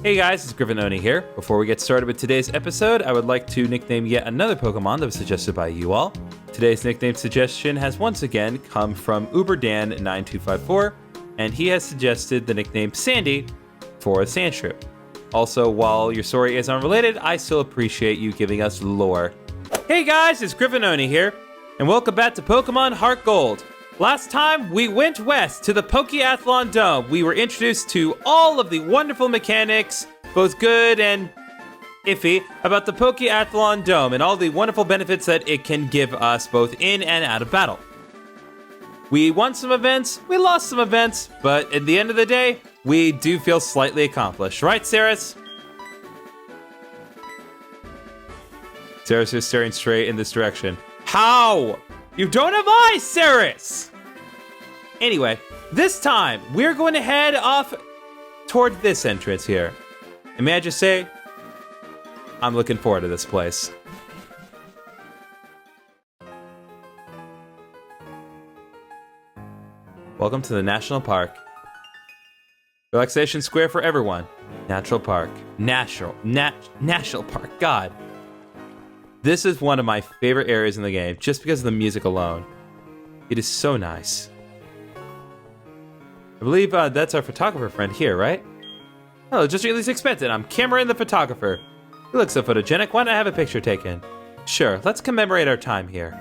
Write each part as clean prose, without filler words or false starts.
Hey guys, it's Griffin Oni here. Before we get started with today's episode, I would like to nickname yet another Pokemon that was suggested by you all. Today's nickname suggestion has once again come from UberDan9254, and he has suggested the nickname Sandy for the Sandshrew. Also, while your story is unrelated, I still appreciate you giving us lore. Hey guys, it's Griffin Oni here, and welcome back to Pokémon HeartGold. Last time, we went west to the Pokeathlon Dome. We were introduced to all of the wonderful mechanics, both good and iffy, about the Pokeathlon Dome and all the wonderful benefits that it can give us both in and out of battle. We won some events, we lost some events, but at the end of the day, we do feel slightly accomplished. Right, Saris? Saris is staring straight in this direction. How? You don't have eyes, Saris! Anyway, this time, we're going to head off toward this entrance here. And may I just say, I'm looking forward to this place. Welcome to the National Park. Relaxation Square for everyone. Natural Park. National Park. God. This is one of my favorite areas in the game, just because of the music alone. It is so nice. I believe that's our photographer friend here, right? Oh, just at least expected. I'm Cameron the photographer. You look so photogenic. Why not have a picture taken? Sure, let's commemorate our time here.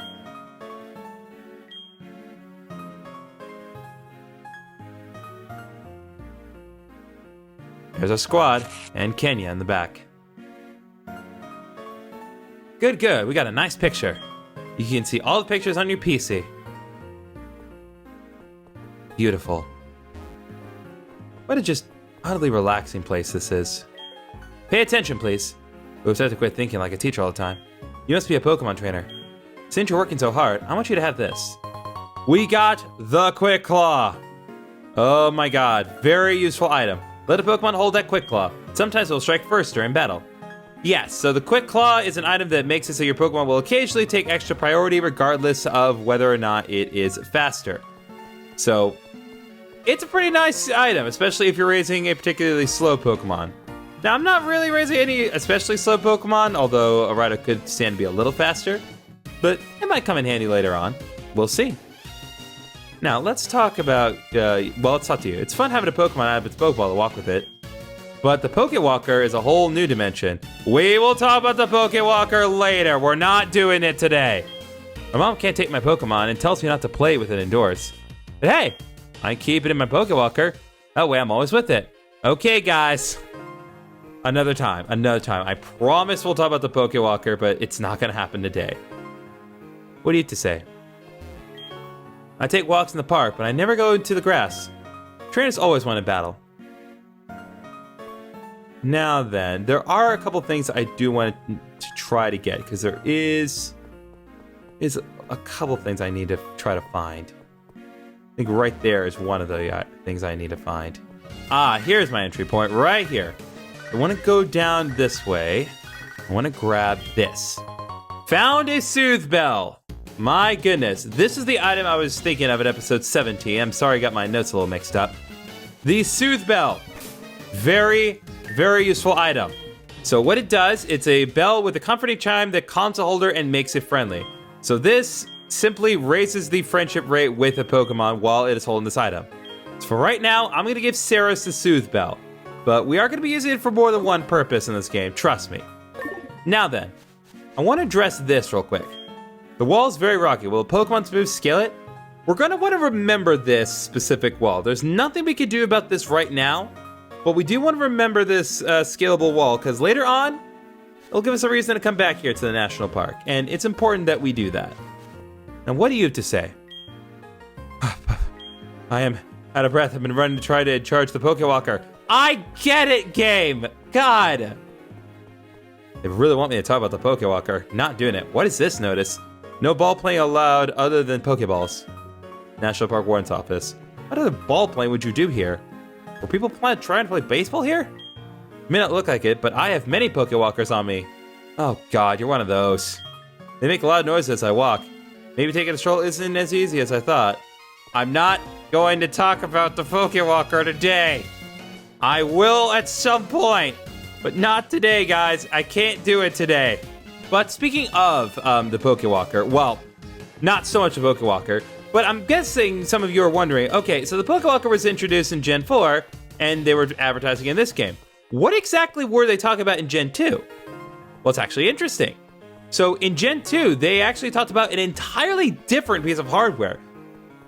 There's our squad, and Kenya in the back. Good. We got a nice picture. You can see all the pictures on your PC. Beautiful. What a just utterly relaxing place this is. Pay attention, please. We'll have to quit thinking like a teacher all the time. You must be a Pokemon trainer. Since you're working so hard, I want you to have this. We got the Quick Claw. Oh my god, very useful item. Let a Pokemon hold that Quick Claw. Sometimes it will strike first during battle. Yes, so the Quick Claw is an item that makes it so your Pokemon will occasionally take extra priority regardless of whether or not it is faster. So, it's a pretty nice item, especially if you're raising a particularly slow Pokemon. Now, I'm not really raising any especially slow Pokemon, although a Rhydon could stand to be a little faster, but it might come in handy later on. We'll see. Now, let's talk about, let's talk to you. It's fun having a Pokemon out of its Pokeball to walk with it, but the Pokewalker is a whole new dimension. We will talk about the Pokewalker later. We're not doing it today. My mom can't take my Pokemon and tells me not to play with it indoors. But hey, I keep it in my Pokewalker. That way I'm always with it. Okay, guys. Another time. I promise we'll talk about the Pokewalker, but it's not going to happen today. What do you have to say? I take walks in the park, but I never go into the grass. Trainers always want to battle. Now then, there are a couple things I do want to try to get, because there is a couple things I need to try to find. I think right there is one of the things I need to find. Here's my entry point, right here. I want to go down this way. I want to grab this. Found a Soothe Bell. My goodness, this is the item I was thinking of at episode 17. I'm sorry I got my notes a little mixed up. The Soothe Bell. Very useful item. So what it does, it's a bell with a comforting chime that calms the holder and makes it friendly. So this simply raises the friendship rate with a Pokemon while it is holding this item. So for right now, I'm going to give Saris the Soothe Bell, but we are going to be using it for more than one purpose in this game, trust me. Now then, I want to address this real quick. The wall is very rocky. Will a Pokemon's move scale it? We're going to want to remember this specific wall. There's nothing we can do about this right now, but we do want to remember this scalable wall, because later on, it'll give us a reason to come back here to the National Park, and it's important that we do that. Now, what do you have to say? I am out of breath. I've been running to try to charge the Pokewalker. I get it, game! God! They really want me to talk about the Pokewalker. Not doing it. What is this notice? No ball playing allowed other than Pokeballs. National Park Warden's Office. What other ball playing would you do here? Were people trying to play baseball here? May not look like it, but I have many Pokewalkers on me. Oh god, you're one of those. They make a loud noises as I walk. Maybe taking a stroll isn't as easy as I thought. I'm not going to talk about the Pokewalker today. I will at some point, but not today, guys. I can't do it today. But speaking of the Pokewalker, well, not so much a Pokewalker, but I'm guessing some of you are wondering, okay, so the Pokewalker was introduced in Gen 4, and they were advertising in this game. What exactly were they talking about in Gen 2? Well, it's actually interesting. So in Gen 2, they actually talked about an entirely different piece of hardware.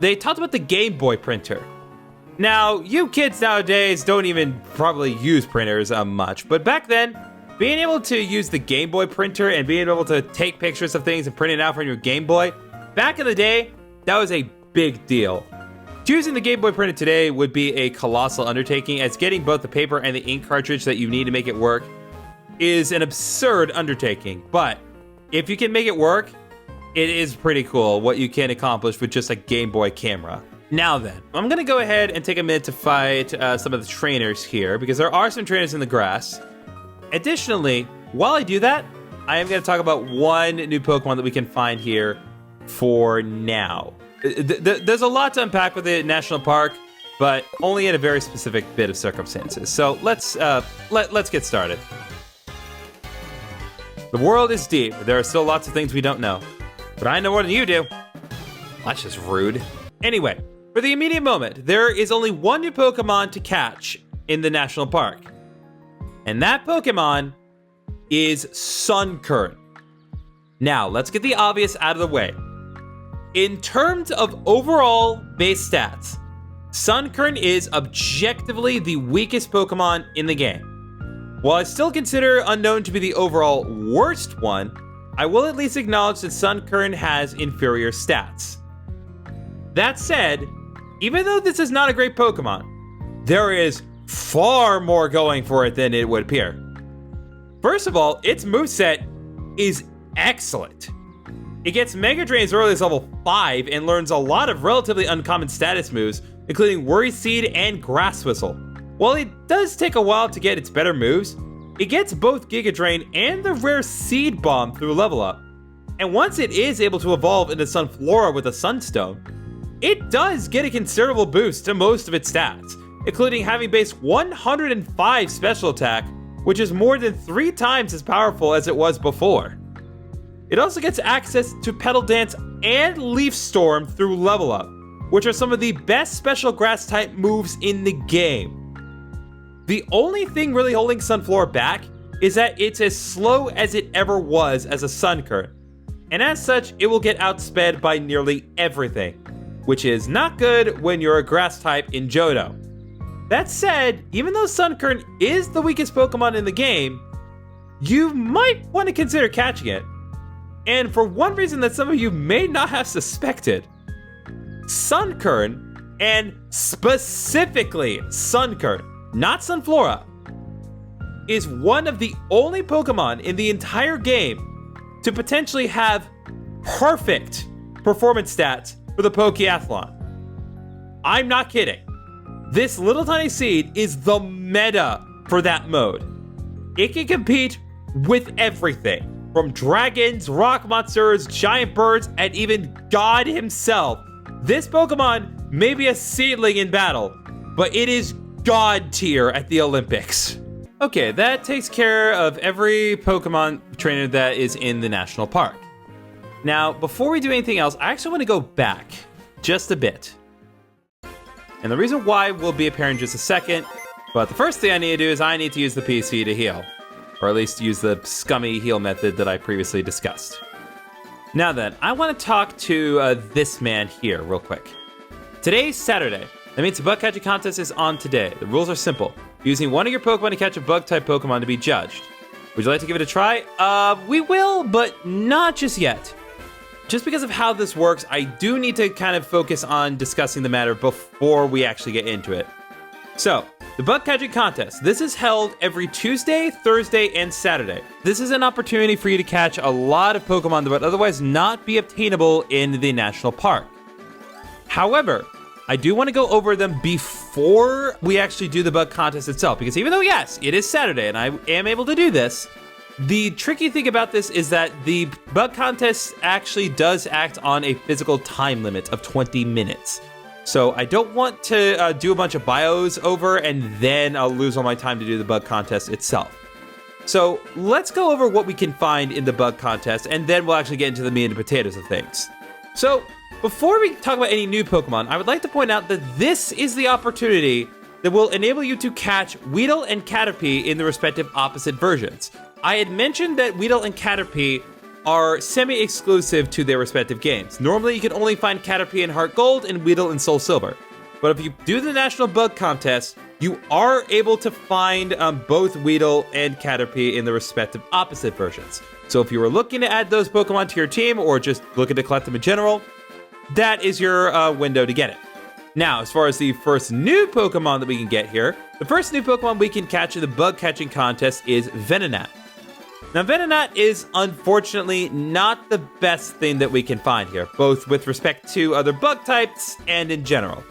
They talked about the Game Boy printer. Now, you kids nowadays don't even probably use printers much, but back then, being able to use the Game Boy printer and being able to take pictures of things and print it out from your Game Boy, back in the day, that was a big deal. Choosing the Game Boy printer today would be a colossal undertaking, as getting both the paper and the ink cartridge that you need to make it work is an absurd undertaking. But if you can make it work, it is pretty cool what you can accomplish with just a Game Boy camera. Now then, I'm going to go ahead and take a minute to fight some of the trainers here, because there are some trainers in the grass. Additionally, while I do that, I am going to talk about one new Pokemon that we can find here for now. There's a lot to unpack with the national park, but only in a very specific bit of circumstances. So let's get started. The world is deep. There are still lots of things we don't know, but I know more than you do. That's just rude. Anyway, for the immediate moment, there is only one new Pokemon to catch in the national park. And that Pokemon is Sunkern. Now, let's get the obvious out of the way. In terms of overall base stats, Sunkern is objectively the weakest Pokemon in the game. While I still consider Unknown to be the overall worst one, I will at least acknowledge that Sunkern has inferior stats. That said, even though this is not a great Pokemon, there is far more going for it than it would appear. First of all, its moveset is excellent. It gets Mega Drain as early as level 5 and learns a lot of relatively uncommon status moves, including Worry Seed and Grass Whistle. While it does take a while to get its better moves, it gets both Giga Drain and the rare Seed Bomb through level up. And once it is able to evolve into Sunflora with a Sunstone, it does get a considerable boost to most of its stats, including having base 105 special attack, which is more than 3 times as powerful as it was before. It also gets access to Petal Dance and Leaf Storm through level up, which are some of the best special grass type moves in the game. The only thing really holding Sunflora back is that it's as slow as it ever was as a Sunkern, and as such, it will get outsped by nearly everything, which is not good when you're a grass type in Johto. That said, even though Sunkern is the weakest Pokemon in the game, you might want to consider catching it. And for one reason that some of you may not have suspected, Sunkern, and specifically Sunkern, not Sunflora, is one of the only Pokemon in the entire game to potentially have perfect performance stats for the Pokeathlon. I'm not kidding. This little tiny seed is the meta for that mode. It can compete with everything, from dragons, rock monsters, giant birds, and even God himself. This Pokemon may be a seedling in battle, but it is God tier at the Olympics. Okay, that takes care of every Pokemon trainer that is in the national park. Now, before we do anything else, I actually want to go back just a bit. And the reason why will be apparent in just a second, but the first thing I need to do is I need to use the PC to heal. Or at least use the scummy heal method that I previously discussed. Now then, I want to talk to this man here real quick. Today's Saturday. That means the bug catching contest is on today. The rules are simple. Using one of your Pokemon to catch a bug-type Pokemon to be judged. Would you like to give it a try? We will, but not just yet. Just because of how this works, I do need to kind of focus on discussing the matter before we actually get into it. So, the bug catching contest. This is held every Tuesday, Thursday, and Saturday. This is an opportunity for you to catch a lot of Pokemon that would otherwise not be obtainable in the national park. However, I do want to go over them before we actually do the bug contest itself, because even though, yes, it is Saturday and I am able to do this, the tricky thing about this is that the bug contest actually does act on a physical time limit of 20 minutes. So I don't want to do a bunch of bios over and then I'll lose all my time to do the bug contest itself. So let's go over what we can find in the bug contest, and then we'll actually get into the meat and potatoes of things. So before we talk about any new Pokemon, I would like to point out that this is the opportunity that will enable you to catch Weedle and Caterpie in the respective opposite versions. I had mentioned that Weedle and Caterpie are semi-exclusive to their respective games. Normally, you can only find Caterpie in HeartGold and Weedle in Soul Silver. But if you do the National Bug Contest, you are able to find both Weedle and Caterpie in the respective opposite versions. So if you were looking to add those Pokemon to your team, or just looking to collect them in general, that is your window to get it. Now, as far as the first new Pokemon that we can get here, the first new Pokemon we can catch in the bug catching contest is Venonat. Now, Venonat is unfortunately not the best thing that we can find here, both with respect to other bug types and in general.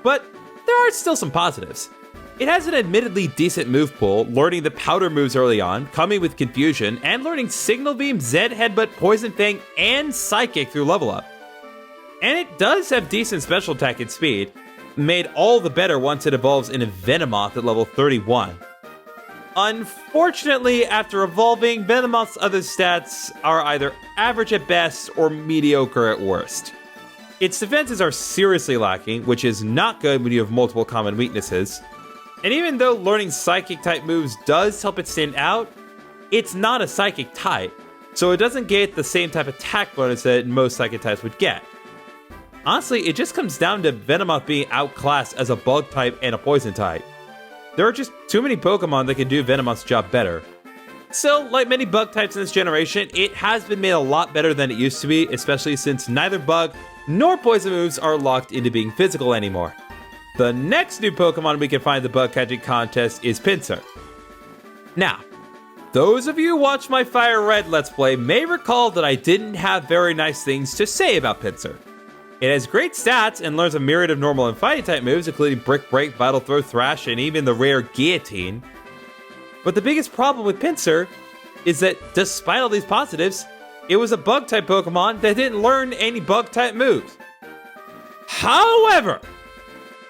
But there are still some positives. It has an admittedly decent move pool, learning the powder moves early on, coming with confusion, and learning Signal Beam, Zed Headbutt, Poison Fang, and Psychic through level up. And it does have decent special attack and speed, made all the better once it evolves into Venomoth at level 31. Unfortunately, after evolving, Venomoth's other stats are either average at best or mediocre at worst. Its defenses are seriously lacking, which is not good when you have multiple common weaknesses. And even though learning Psychic-type moves does help it stand out, it's not a Psychic type, so it doesn't get the same type of attack bonus that most Psychic types would get. Honestly, it just comes down to Venomoth being outclassed as a Bug type and a Poison type. There are just too many Pokemon that can do Venomoth's job better. Still, like many Bug types in this generation, it has been made a lot better than it used to be, especially since neither Bug nor Poison moves are locked into being physical anymore. The next new Pokemon we can find in the bug catching contest is Pinsir. Now, those of you who watched my Fire Red Let's Play may recall that I didn't have very nice things to say about Pinsir. It has great stats and learns a myriad of normal and fighting type moves, including Brick Break, Vital Throw, Thrash, and even the rare Guillotine. But the biggest problem with Pinsir is that despite all these positives, it was a bug type Pokemon that didn't learn any bug type moves. However,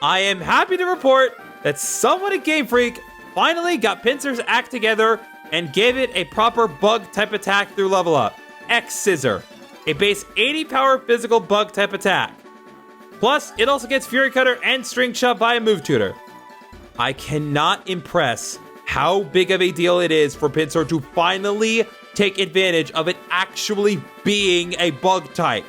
I am happy to report that someone at Game Freak finally got Pinsir's act together and gave it a proper bug type attack through level up. X-Scissor, a base 80 power physical bug type attack. Plus, it also gets Fury Cutter and String Shove via Move Tutor. I cannot impress how big of a deal it is for Pinsir to finally take advantage of it actually being a bug type.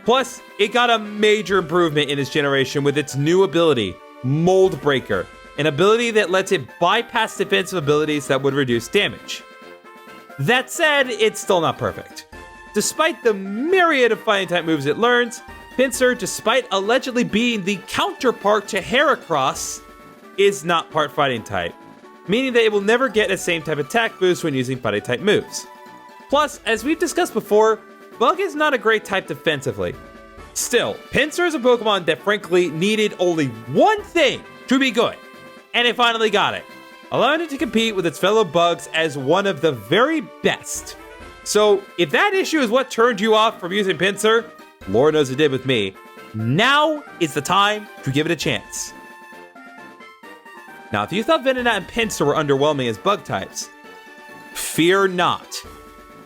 Plus, it got a major improvement in this generation with its new ability, Mold Breaker, an ability that lets it bypass defensive abilities that would reduce damage. That said, it's still not perfect. Despite the myriad of fighting type moves it learns, Pinsir, despite allegedly being the counterpart to Heracross, is not part fighting type, meaning that it will never get the same type of attack boost when using fighting type moves. Plus, as we've discussed before, Bug is not a great type defensively. Still, Pinsir is a Pokemon that frankly needed only one thing to be good, and it finally got it, allowing it to compete with its fellow Bugs as one of the very best. So, if that issue is what turned you off from using Pinsir, Lord knows it did with me, now is the time to give it a chance. Now, if you thought Venonat and Pinsir were underwhelming as bug types, fear not,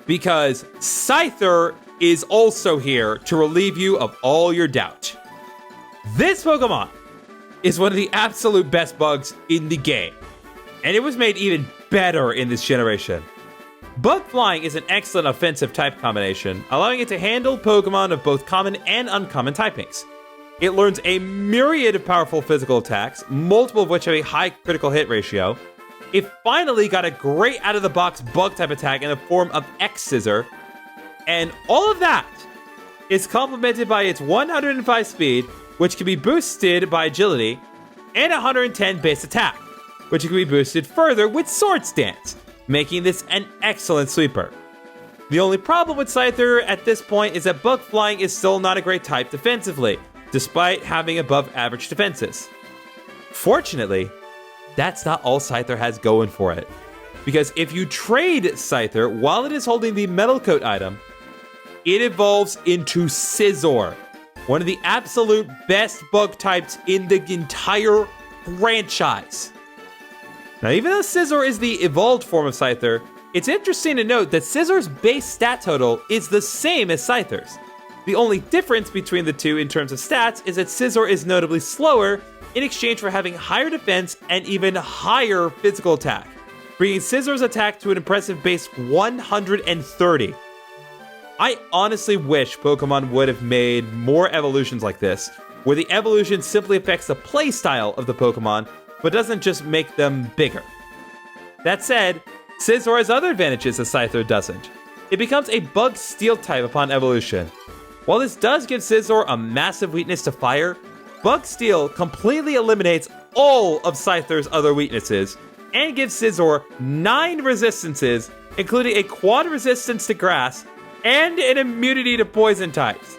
because Scyther is also here to relieve you of all your doubt. This Pokemon is one of the absolute best bugs in the game, and it was made even better in this generation. Bug Flying is an excellent offensive type combination, allowing it to handle Pokemon of both common and uncommon typings. It learns a myriad of powerful physical attacks, multiple of which have a high critical hit ratio. It finally got a great out-of-the-box bug-type attack in the form of X-Scissor, and all of that is complemented by its 105 speed, which can be boosted by agility, and 110 base attack, which can be boosted further with Swords Dance, making this an excellent sweeper. The only problem with Scyther at this point is that Bug Flying is still not a great type defensively, despite having above average defenses. Fortunately, that's not all Scyther has going for it, because if you trade Scyther while it is holding the Metal Coat item, it evolves into Scizor, One of the absolute best bug types in the entire franchise. Now, even though Scizor is the evolved form of Scyther, it's interesting to note that Scizor's base stat total is the same as Scyther's. The only difference between the two in terms of stats is that Scizor is notably slower in exchange for having higher defense and even higher physical attack, bringing Scizor's attack to an impressive base 130. I honestly wish Pokemon would have made more evolutions like this, where the evolution simply affects the playstyle of the Pokemon, but doesn't just make them bigger. That said, Scizor has other advantages that Scyther doesn't. It becomes a Bug Steel type upon evolution. While this does give Scizor a massive weakness to fire, Bug Steel completely eliminates all of Scyther's other weaknesses and gives Scizor 9 resistances, including a quad resistance to grass and an immunity to poison types.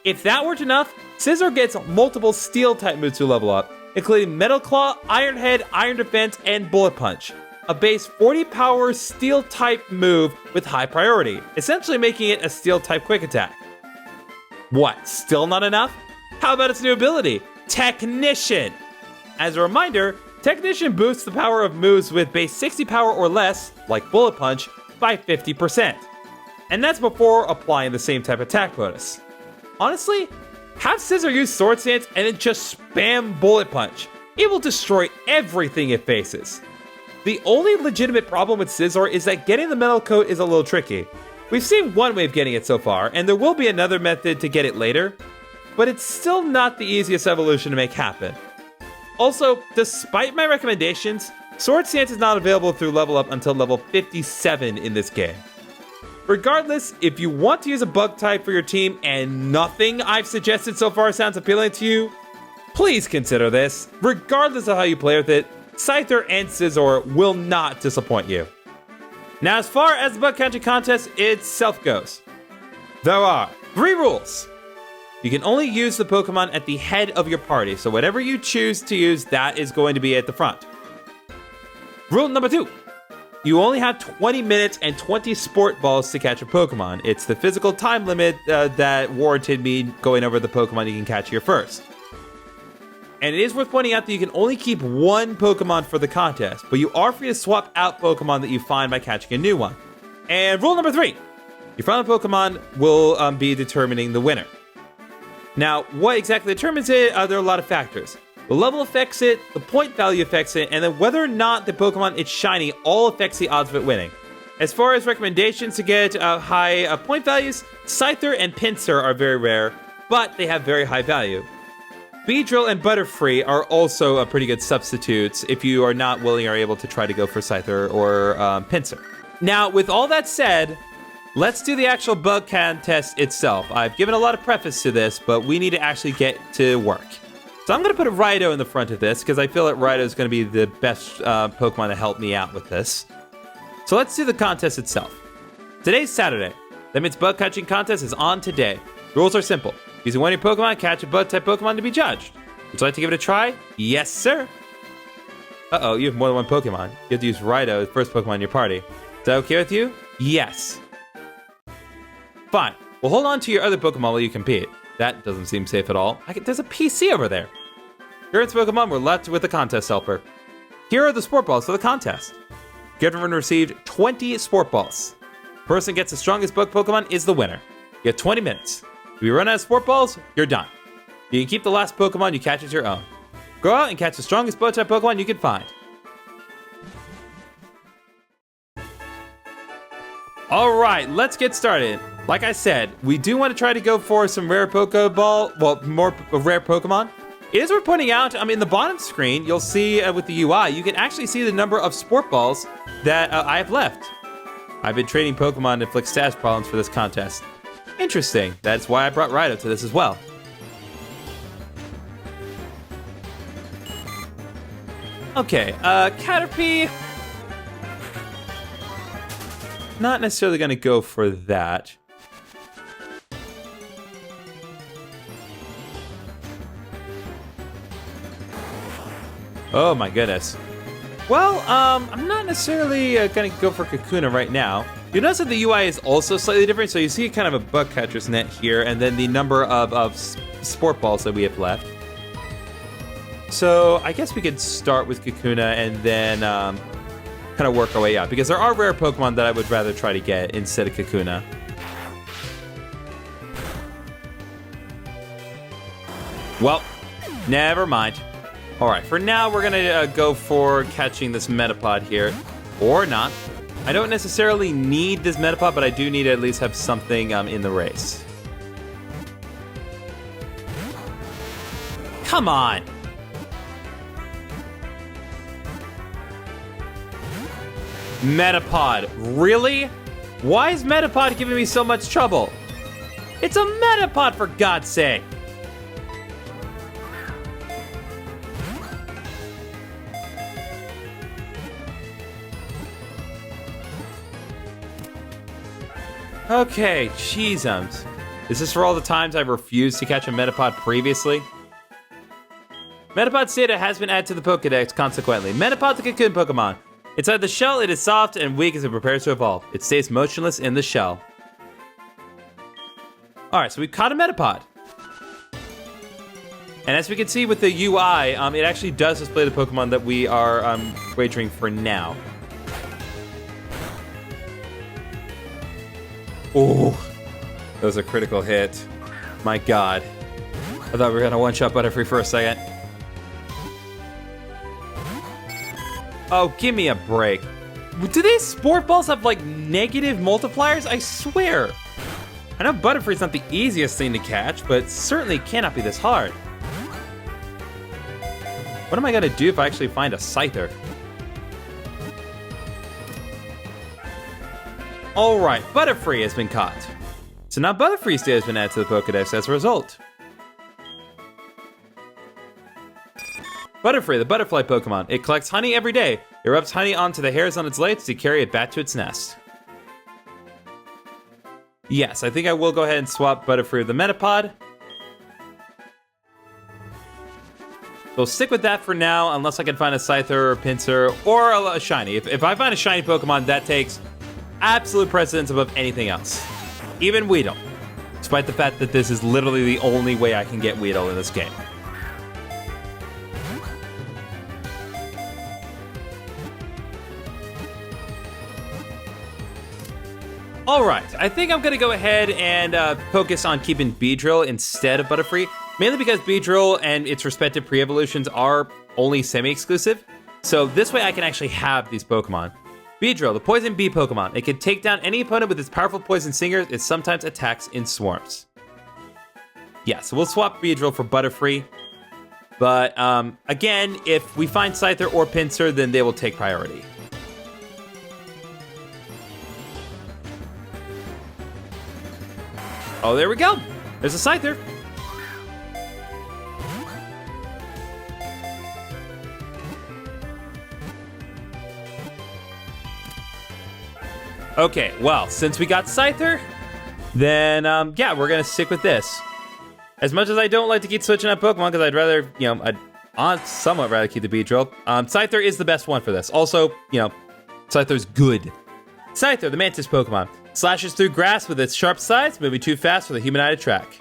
If that weren't enough, Scizor gets multiple Steel type moves to level up, including Metal Claw, Iron Head, Iron Defense, and Bullet Punch, a base 40 power Steel type move with high priority, essentially making it a Steel type quick attack. What, still not enough? How about its new ability, Technician? As a reminder, Technician boosts the power of moves with base 60 power or less, like Bullet Punch, by 50%. And that's before applying the same type attack bonus. Honestly, have Scizor use Sword Stance and then just spam Bullet Punch. It will destroy everything it faces. The only legitimate problem with Scizor is that getting the metal coat is a little tricky. We've seen one way of getting it so far, and there will be another method to get it later, but it's still not the easiest evolution to make happen. Also, despite my recommendations, Sword Stance is not available through level up until level 57 in this game. Regardless, if you want to use a bug type for your team and nothing I've suggested so far sounds appealing to you, please consider this. Regardless of how you play with it, Scyther and Scizor will not disappoint you. Now, as far as the bug catching contest itself goes, there are 3 rules. You can only use the Pokemon at the head of your party, so whatever you choose to use, that is going to be at the front. Rule number 2. You only have 20 minutes and 20 Sport Balls to catch a Pokemon. It's the physical time limit that warranted me going over the Pokemon you can catch here first. And it is worth pointing out that you can only keep 1 Pokemon for the contest, but you are free to swap out Pokemon that you find by catching a new one. And rule number 3. Your final Pokemon will be determining the winner. Now, what exactly determines it? There are a lot of factors. The level affects it, the point value affects it, and then whether or not the Pokemon is shiny all affects the odds of it winning. As far as recommendations to get high point values, Scyther and Pinsir are very rare, but they have very high value. Beedrill and Butterfree are also pretty good substitutes if you are not willing or able to try to go for Scyther or Pinsir. Now, with all that said, let's do the actual bug contest itself. I've given a lot of preface to this, but we need to actually get to work. So I'm going to put a Rhydon in the front of this, because I feel that Rhydon is going to be the best Pokemon to help me out with this. So let's do the contest itself. Today's Saturday. That means bug catching contest is on today. Rules are simple. Using one of your Pokemon, catch a bug-type Pokemon to be judged. Would you like to give it a try? Yes, sir. Uh-oh, you have more than one Pokemon. You have to use Rhydon, the first Pokemon in your party. Is that okay with you? Yes. Fine. Well, hold on to your other Pokemon while you compete. That doesn't seem safe at all. There's a PC over there. Current Pokemon were left with the contest helper. Here are the Sport Balls for the contest. Everyone received 20 Sport Balls. Person gets the strongest bug Pokemon is the winner. You have 20 minutes. If you run out of Sport Balls, you're done. You can keep the last Pokemon you catch as your own. Go out and catch the strongest bug-type Pokemon you can find. Alright, let's get started. Like I said, we do want to try to go for some rare Pokeball, well, more rare Pokemon. It is worth pointing out, in the bottom screen, you'll see with the UI, you can actually see the number of Sport Balls that I have left. I've been trading Pokemon to inflict status problems for this contest. Interesting. That's why I brought Rhydon to this as well. Okay, Caterpie. Not necessarily going to go for that. Oh my goodness. Well, I'm not necessarily going to go for Kakuna right now. You'll notice that the UI is also slightly different, so you see kind of a bug catcher's net here, and then the number of sport balls that we have left. So I guess we could start with Kakuna and then kind of work our way out, because there are rare Pokemon that I would rather try to get instead of Kakuna. Well, never mind. All right, for now, we're going to go for catching this Metapod here, or not. I don't necessarily need this Metapod, but I do need to at least have something in the race. Come on. Metapod, really? Why is Metapod giving me so much trouble? It's a Metapod, for God's sake. Okay, jeezums. Is this for all the times I've refused to catch a Metapod previously? Metapod's data has been added to the Pokédex, consequently. Metapod's a cocoon Pokemon. Inside the shell, it is soft and weak as it prepares to evolve. It stays motionless in the shell. Alright, so we've caught a Metapod. And as we can see with the UI, it actually does display the Pokemon that we are wagering for now. Oh, that was a critical hit. My God. I thought we were going to one-shot Butterfree for a second. Oh, give me a break. Do these sport balls have, like, negative multipliers? I swear. I know Butterfree's not the easiest thing to catch, but certainly cannot be this hard. What am I going to do if I actually find a Scyther? Alright, Butterfree has been caught. So now Butterfree's data has been added to the Pokédex as a result. Butterfree, the butterfly Pokemon. It collects honey every day. It rubs honey onto the hairs on its legs to carry it back to its nest. Yes, I think I will go ahead and swap Butterfree with the Metapod. We'll stick with that for now, unless I can find a Scyther or a Pinsir or a shiny. If I find a shiny Pokemon, that takes absolute precedence above anything else. Even Weedle. Despite the fact that this is literally the only way I can get Weedle in this game. Alright, I think I'm going to go ahead and focus on keeping Beedrill instead of Butterfree, mainly because Beedrill and its respective pre-evolutions are only semi-exclusive, so this way I can actually have these Pokemon. Beedrill, the Poison Bee Pokemon. It can take down any opponent with its powerful Poison Stingers. It sometimes attacks in swarms. Yeah, so we'll swap Beedrill for Butterfree, but again, if we find Scyther or Pinsir, then they will take priority. Oh, there we go. There's a Scyther. Okay, well, since we got Scyther, then, yeah, we're going to stick with this. As much as I don't like to keep switching up Pokemon, because I'd rather, I'd somewhat rather keep the Beedrill, Scyther is the best one for this. Also, Scyther's good. Scyther, the Mantis Pokemon. Slashes through grass with its sharp sides, moving too fast for the human eye to track.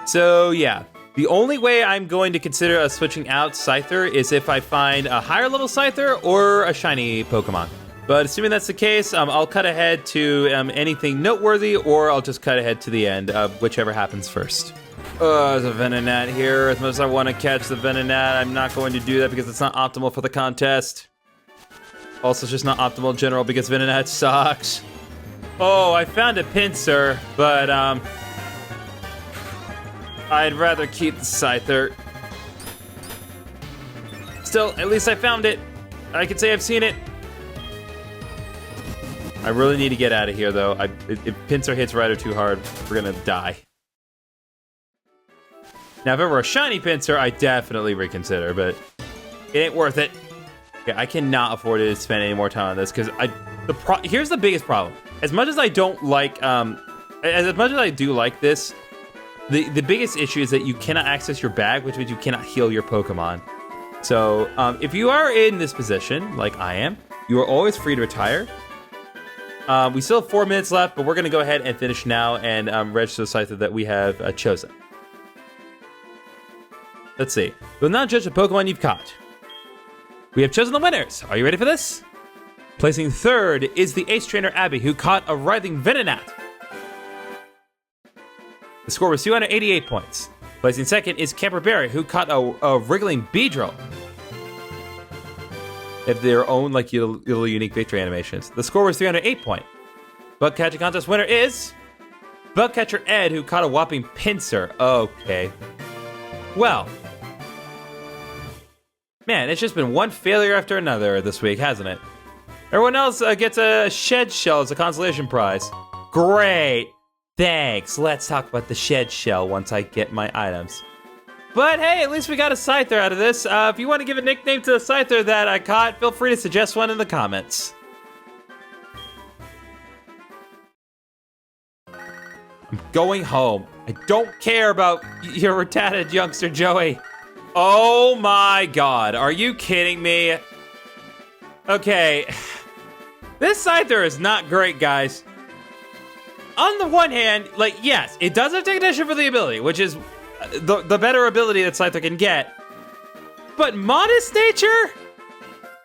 So, yeah. The only way I'm going to consider switching out Scyther is if I find a higher level Scyther or a shiny Pokemon. But assuming that's the case, I'll cut ahead to anything noteworthy, or I'll just cut ahead to the end, whichever happens first. There's a Venonat here. As much as I want to catch the Venonat, I'm not going to do that because it's not optimal for the contest. Also, it's just not optimal in general because Venonat sucks. Oh, I found a Pinsir, but I'd rather keep the Scyther. Still, at least I found it. I can say I've seen it. I really need to get out of here, though. If Pinsir hits right or too hard, we're gonna die. Now, if it were a shiny Pinsir, I'd definitely reconsider, but it ain't worth it. Okay, I cannot afford to spend any more time on this, because here's the biggest problem. As much as I don't like, as much as I do like this, the biggest issue is that you cannot access your bag, which means you cannot heal your Pokemon. So, if you are in this position, like I am, you are always free to retire. We still have 4 minutes left, but we're going to go ahead and finish now and register the Scyther that we have chosen. Let's see. We'll now judge the Pokemon you've caught. We have chosen the winners. Are you ready for this? Placing third is the Ace Trainer Abby, who caught a writhing Venonat. The score was 288 points. Placing second is Camper Barry, who caught a wriggling Beedrill. They have their own like little unique victory animations. The score was 308 points. Bug catching contest winner is Bug Catcher Ed, who caught a whopping Pinsir. Okay. Well, man, it's just been one failure after another this week, hasn't it? Everyone else gets a Shed Shell as a consolation prize. Great. Thanks. Let's talk about the Shed Shell once I get my items. But hey, at least we got a Scyther out of this. If you want to give a nickname to the Scyther that I caught, feel free to suggest one in the comments. I'm going home. I don't care about your retarded youngster Joey. Oh my god, are you kidding me? Okay, this Scyther is not great, guys. On the one hand, like, yes, it does have Technician for the ability, which is the better ability that Scyther can get. But Modest Nature?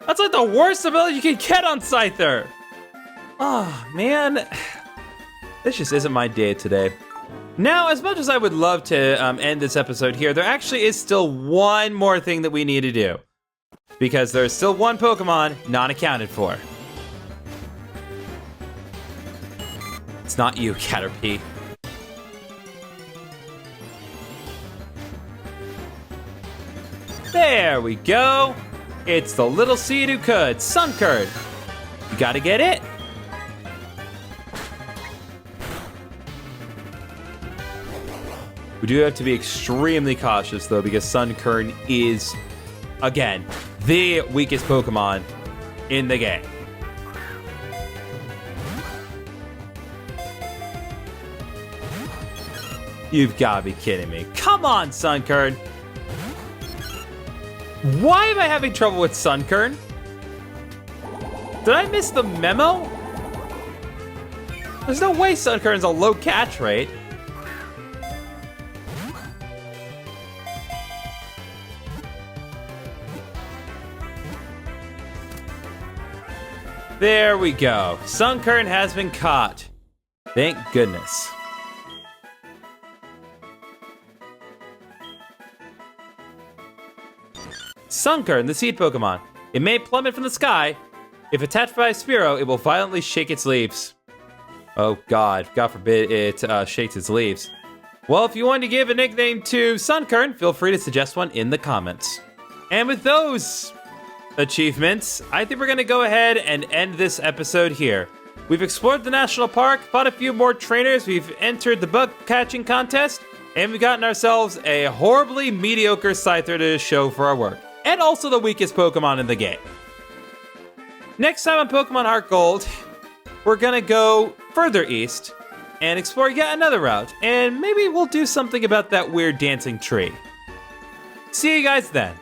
That's like the worst ability you can get on Scyther. Oh, man. This just isn't my day today. Now, as much as I would love to end this episode here, there actually is still one more thing that we need to do. Because there's still one Pokemon not accounted for. It's not you, Caterpie. There we go. It's the little seed who could, Sunkern. You gotta get it. We do have to be extremely cautious, though, because Sunkern is, again, the weakest Pokemon in the game. You've got to be kidding me. Come on, Sunkern. Why am I having trouble with Sunkern? Did I miss the memo? There's no way Sunkern's a low catch rate. There we go. Sunkern has been caught. Thank goodness. Sunkern, the seed Pokemon. It may plummet from the sky. If attached by a Spearow, it will violently shake its leaves. Oh god, God forbid it shakes its leaves. Well, if you want to give a nickname to Sunkern, feel free to suggest one in the comments. And with those achievements, I think we're going to go ahead and end this episode here. We've explored the national park, fought a few more trainers, we've entered the bug catching contest, and we've gotten ourselves a horribly mediocre Scyther to show for our work. And also the weakest Pokemon in the game. Next time on Pokemon HeartGold, we're gonna go further east and explore yet another route, and maybe we'll do something about that weird dancing tree. See you guys then.